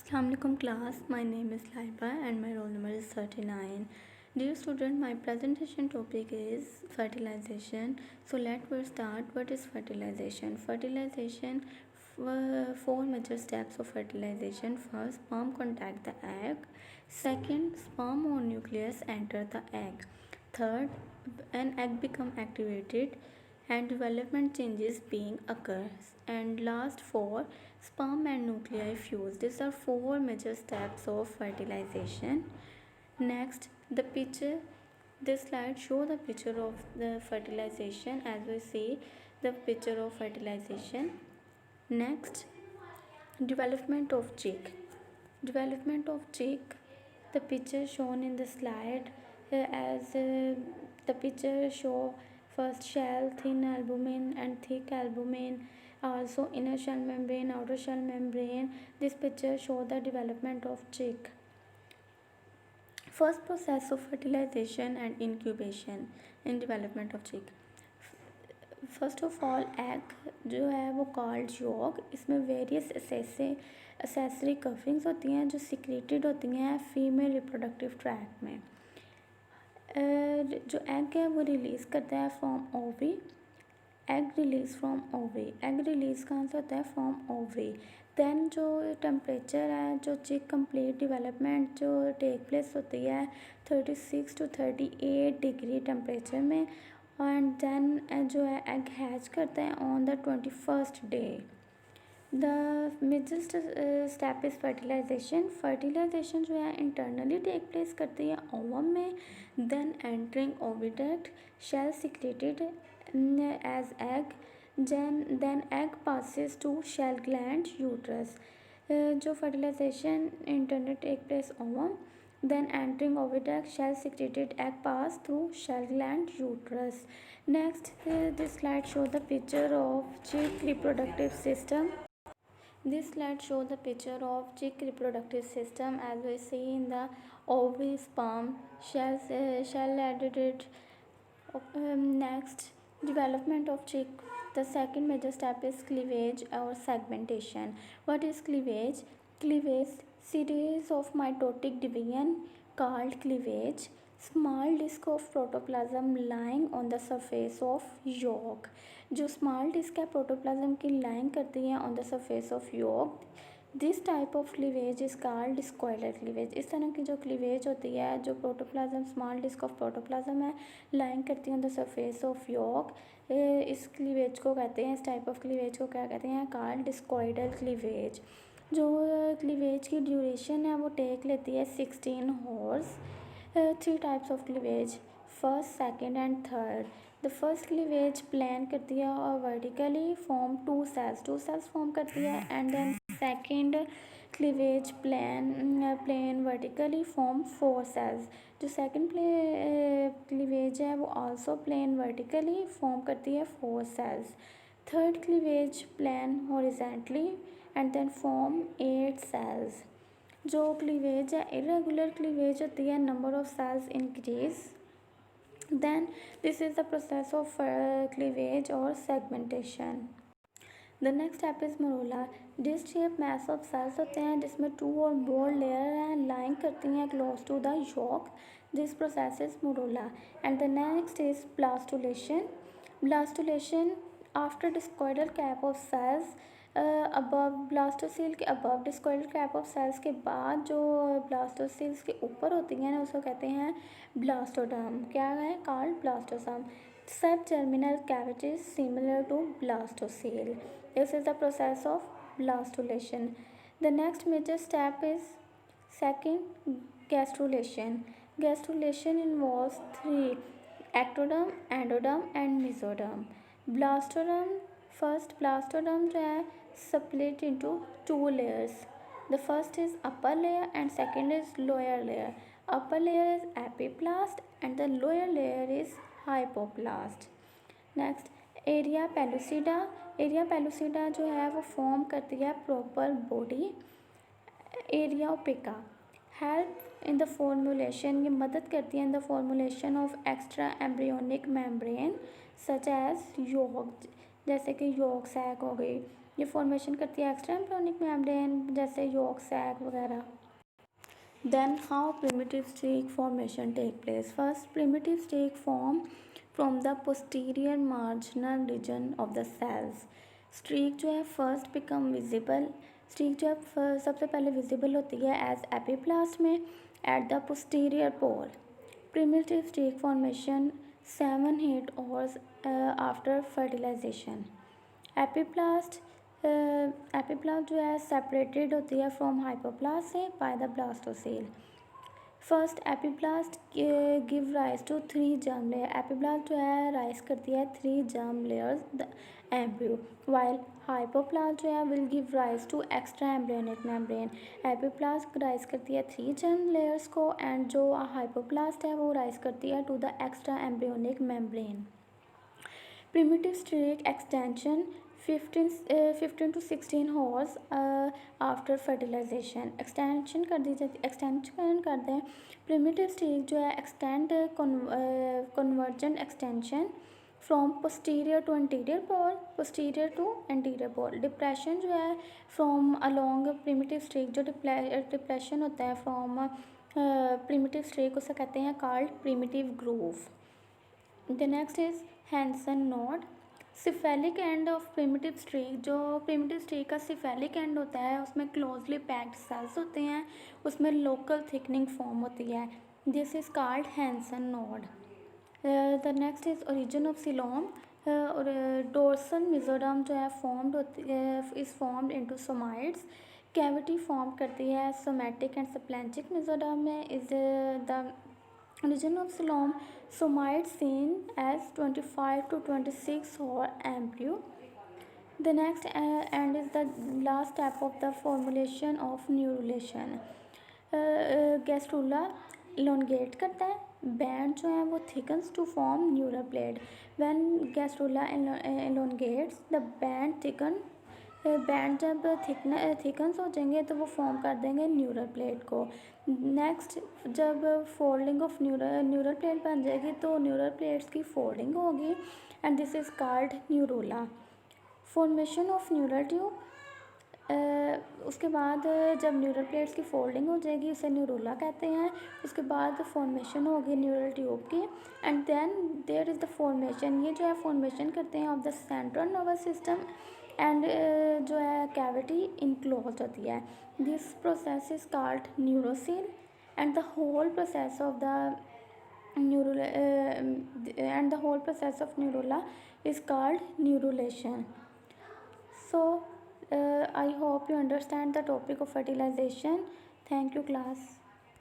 Assalamualaikum class, my name is Laiba and my roll number is 39. Dear student, my presentation topic is fertilization. So let's start. What is fertilization? Fertilization, four major steps of fertilization. First, sperm contact the egg. Second, sperm or nucleus enter the egg. Third, an egg become activated and development changes being occurs. And last, four, sperm and nuclei fuse. These are four major steps of fertilization. Next, the picture. This slide show the picture of the fertilization. As we see the picture of fertilization. Next, development of chick. Development of chick. The picture shown in the slide as the picture show first shell, thin albumin and thick albumin, also inner shell membrane, outer shell membrane. This picture show the development of chick. First process of fertilization and incubation in development of chick. First of all egg जो है वो called York, इसमें various accessory coverings होती हैं जो secreted होती हैं female reproductive tract में। जो एग है वो रिलीज़ करता है from ovary. Egg release from ovary, egg release कहाँ से होता है? From ovary. देन जो टेम्परेचर है, जो चिक कंप्लीट डेवलपमेंट जो टेक प्लेस होती है 36 to 38 डिग्री टेम्परेचर में, एंड देन जो है एग हैच करता है ऑन द 21st डे। The major step is fertilisation. Fertilisation जो है इंटरनली टेक प्लेस करती है ओवम में, then entering oviduct, shell secreted as egg, then egg passes to shell gland uterus. जो fertilization internally take place ovum, then entering oviduct, shell secreted egg pass through shell gland uterus. Next, this slide show the picture of chick reproductive system. This slide show the picture of chick reproductive system as we see in the ovary, sperm, shell edited. Next, development of chick. The second major step is cleavage or segmentation. What is cleavage? Cleavage, series of mitotic division called cleavage. Small disc of protoplasm lying on the surface of yolk. जो small disc है protoplasm की lying करती है on the surface of yolk. This type of cleavage is called discoidal cleavage. इस तरह की जो cleavage होती है, जो protoplasm small disc of protoplasm है lying करती है on the surface of yolk, इस cleavage को कहते हैं, इस type of cleavage को क्या कहते हैं? called discoidal cleavage. जो क्लीवेज की ड्यूरेशन है वो टेक लेती है 16 hours. Three types of cleavage, first, second and third. The first cleavage plan करती है और vertically form two cells form करती है, and then second cleavage plane vertically form 4 cells. जो सेकंड क्लीवेज है वो आल्सो प्लेन वर्टिकली फॉर्म करती है 4 cells. Third cleavage plan horizontally and then form 8 cells. जो क्लीवेज है इरेगुलर क्लीवेज होती है, number of cells increase. Then this is the process of cleavage और segmentation. The next step is morula. Disc shape mass of cells होते हैं जिसमें 2 और more layer हैं लाइंग करती हैं close to the yolk. This process is morula. And the next is blastulation. Blastulation after discoidal cap of cells above blastocoel के above discoidal cap of cells के बाद जो ब्लास्टोसील्स के ऊपर होती हैं ना उसको कहते हैं ब्लास्टोडर्म। क्या है? Called blastocoel. सब germinal cavities similar to blastocoel. This is the process of blastulation. The next major step is second, gastrulation. Gastrulation involves 3, ectoderm, endoderm and mesoderm. Blastoderm, first blastoderm जो है split into 2 layers. The first is upper layer and second is lower layer. Upper layer is epiblast and the lower layer is hypoblast. Next, area pellucida. Area pellucida जो है वो form करती है proper body. Area opica help in the formulation, ये मदद करती है in the formulation of extra embryonic membrane such as yolk, जैसे कि yolk sac हो गई, ये फॉर्मेशन करती है एक्स्ट्रा एम्ब्रियोनिक मेम्ब्रेन जैसे यॉक सैक वगैरह. Then how primitive streak formation take place? First, primitive streak form from the posterior marginal region of the cells. Streak जो है first become visible. Streak जो है सबसे पहले visible होती है as epiblast में at the posterior pole. Primitive streak formation 7-8 hours after fertilization. Epiblast epiblast जो है सेपरेटेड होती है फ्रॉम हाइपोब्लास्ट से by the blastocoel. First epiblast give rise to 3 germ layer. Epiblast जो है राइज करती है 3 germ layers the embryo, while hypoblast जो है will give rise to extra embryonic membrane. Epiblast rise करती है 3 जर्म लेयर्स को एंड जो हाइपोब्लास्ट है वो राइज करती है to the extra embryonic membrane. Primitive streak extension 15 to 16 hours after fertilisation. Extension कर दी जाती एक्सटेंशन कर दें. प्रिमिटिव स्ट्रीक जो है extend convergent extension from posterior to anterior pole, posterior to anterior pole. Depression जो है फ्रॉम अलोंग प्रिमिटिव स्ट्रीक, जो डिप्रेशन होता है फ्रॉम प्रिमिटिव स्ट्रीक उसे कहते हैं called primitive groove. The next is Hensen node. Cephalic end of primitive streak, जो primitive streak का सिफेलिक एंड होता है उसमें क्लोजली पैक्ड सेल्स होते हैं, उसमें लोकल थिकनिंग फॉर्म होती है. This is called Hensen node. The next is origin of coelom. और डोर्सल मेसोडर्म जो है फॉर्म्ड होती है is formed into somites. Cavity form करती है सोमैटिक एंड सप्लेंटिक मेसोडर्म में. Is the origin of coelom somites seen as 25 to 26 hour embryo. The next and is the last step of the formulation of neurulation. Gastrula elongate करता है, band जो है वो thickens to form neural plate. When gastrula elongates the band thicken, band जब thickens हो जाएंगे तो वो फॉर्म कर देंगे न्यूरल प्लेट को. नेक्स्ट जब फोल्डिंग ऑफ न्यूरल प्लेट बन जाएगी तो न्यूरल प्लेट्स की फोल्डिंग होगी and this is called neurula. Formation of neural tube. उसके बाद जब न्यूरल प्लेट्स की फोल्डिंग हो जाएगी उसे न्यूरोला कहते हैं. उसके बाद फॉर्मेशन होगी न्यूरल ट्यूब की and then there is the formation. ये जो है फॉर्मेशन करते हैं of the central nervous system and जो है कैविटी इनक्लोज होती है. This process is called neurocoel and the whole process of the neurula is called neurulation. So I hope you understand the topic of fertilization. Thank you class.